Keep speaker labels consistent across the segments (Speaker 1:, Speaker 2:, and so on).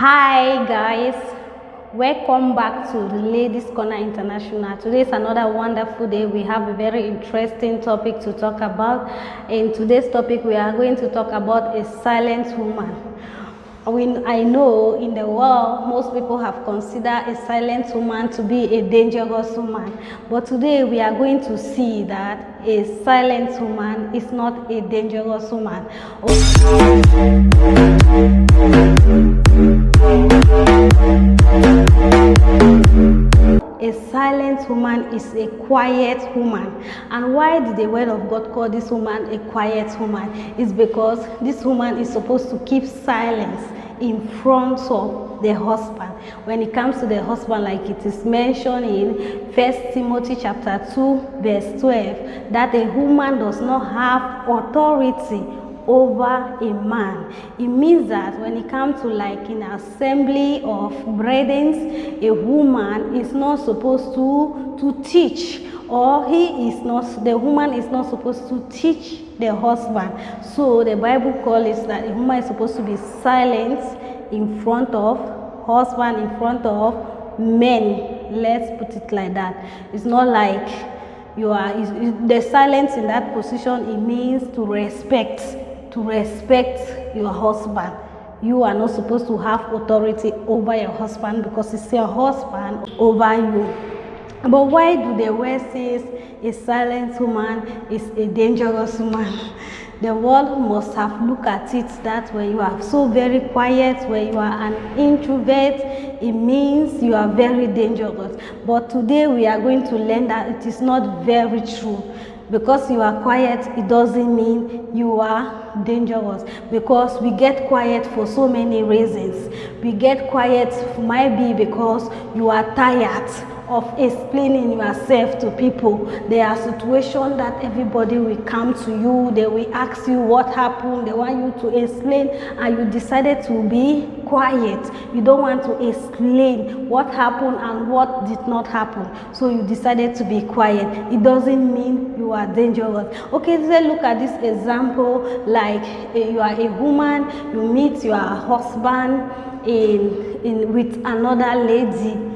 Speaker 1: Hi guys, welcome back to Ladies Corner International. Today is another wonderful day. We have a very interesting topic to talk about. In today's topic, we are going to talk about a silent woman. I know in the world, most people have considered a silent woman to be a dangerous woman. But today we are going to see that a silent woman is not a dangerous woman. A silent woman is a quiet woman. And why did the word of God call this woman a quiet woman? It's because this woman is supposed to keep silence in front of the husband. When it comes to the husband, like it is mentioned in 1 Timothy chapter 2 verse 12, that a woman does not have authority over a man. It means that when it comes to like in assembly of brethren, a woman is not supposed to teach, or the woman is not supposed to teach the husband. So the Bible calls that a woman is supposed to be silent in front of husband, in front of men. Let's put it like that. It's not like the silence in that position. It means to respect your husband. You are not supposed to have authority over your husband because it's your husband over you. But why do the word says a silent woman is a dangerous woman? The world must have looked at it that when you are so very quiet, when you are an introvert, it means you are very dangerous. But today we are going to learn that it is not very true. Because you are quiet, it doesn't mean you are dangerous. Because we get quiet for so many reasons. We get quiet might be because you are tired of explaining yourself to people. There are situations that everybody will come to you, they will ask you what happened, they want you to explain, and you decided to be quiet. You don't want to explain what happened and what did not happen, so you decided to be quiet. It doesn't mean you are dangerous. Okay, let's look at this example. Like you are a woman, you meet your husband with another lady,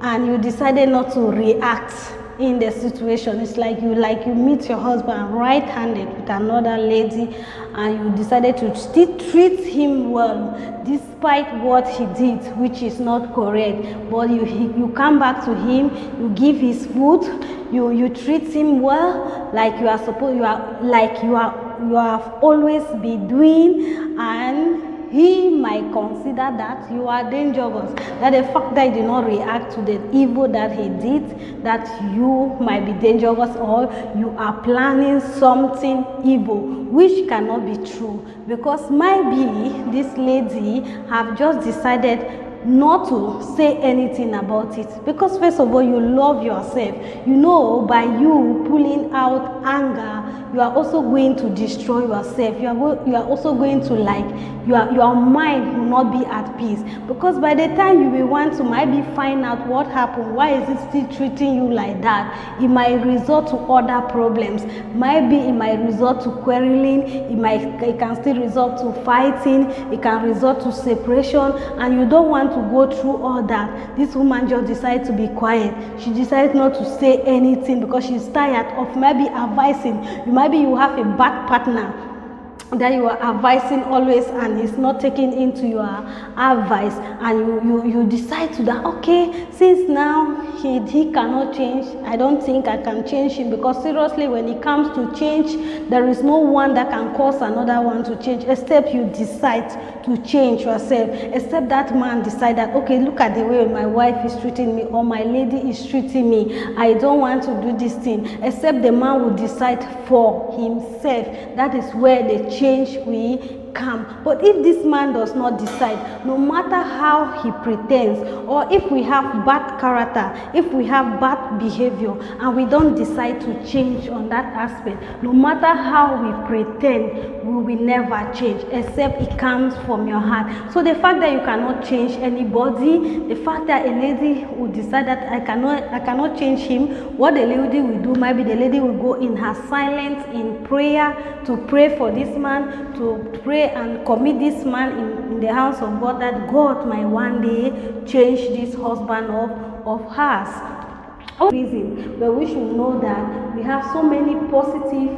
Speaker 1: and you decided not to react in the situation. It's like you meet your husband right-handed with another lady, and you decided to still treat him well despite what he did, which is not correct. But you come back to him, you give his food, you treat him well, like you have always been doing, and he might consider that you are dangerous. That the fact that you did not react to the evil that he did, that you might be dangerous, or you are planning something evil, which cannot be true. Because maybe this lady have just decided not to say anything about it, because first of all, you love yourself. You know, by you pulling out anger, you are also going to destroy yourself. You are also going to your mind will not be at peace, because by the time you will want to maybe find out what happened, why is it still treating you like that, it might result to other problems. Maybe it might result to quarreling, it can still result to fighting, it can result to separation, and you don't want to go through all that. This woman just decided to be quiet. She decided not to say anything because she's tired of maybe advising. Maybe you have a bad partner that you are advising always, and he's not taking into your advice, and you decide to that, okay, since now he cannot change, I don't think I can change him. Because seriously, when it comes to change, there is no one that can cause another one to change, except you decide to change yourself. Except that man decide that, okay, look at the way my wife is treating me, or my lady is treating me, I don't want to do this thing. Except the man will decide for himself. That is where the change will come. But if this man does not decide, no matter how he pretends, or if we have bad character, if we have bad behavior, and we don't decide to change on that aspect, no matter how we pretend, we will never change, except it comes from your heart. So the fact that you cannot change anybody, the fact that a lady will decide that I cannot change him, what the lady will do, maybe the lady will go in her silence in prayer to pray for this man, to pray pray and commit this man in the hands of God, that God might one day change this husband of hers. Reason, but we should know that we have so many positive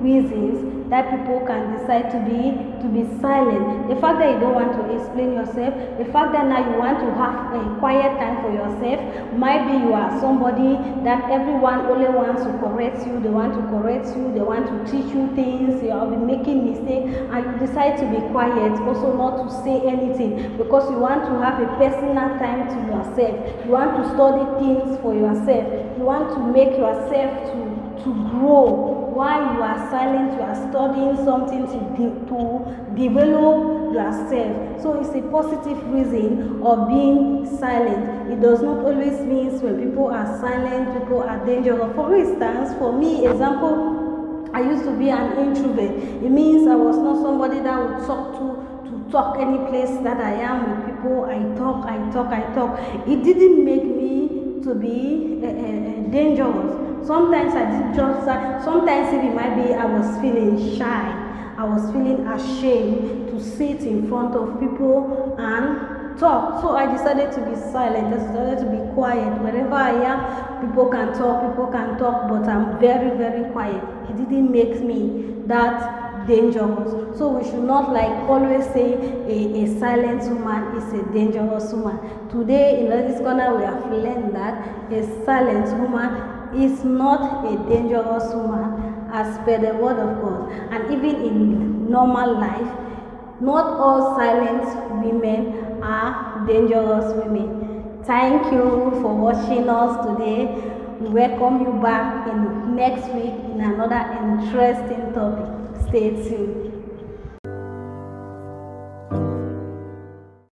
Speaker 1: reasons that people can decide to be silent. The fact that you don't want to explain yourself, the fact that now you want to have a quiet time for yourself, might be you are somebody that everyone only wants to correct you, they want to correct you, they want to teach you things, you have been making mistakes, and you decide to be quiet, also not to say anything, because you want to have a personal time to yourself, you want to study things for yourself, you want to make yourself to grow. While you are silent, you are studying something to develop yourself. So it's a positive reason of being silent. It does not always mean when people are silent, people are dangerous. For instance, for me, example, I used to be an introvert. It means I was not somebody that would talk any place that I am with people. I talk. It didn't make me to be dangerous. Sometimes I did just sometimes it might be I was feeling shy, I was feeling ashamed to sit in front of people and talk. So I decided to be silent, I decided to be quiet. Wherever I am, people can talk, but I'm very, very quiet. It didn't make me that dangerous. So we should not always say a silent woman is a dangerous woman. Today in this corner we have learned that a silent woman is not a dangerous woman as per the word of God. And even in normal life, not all silent women are dangerous women. Thank you for watching us today. We welcome you back in next week in another interesting topic. Stay tuned.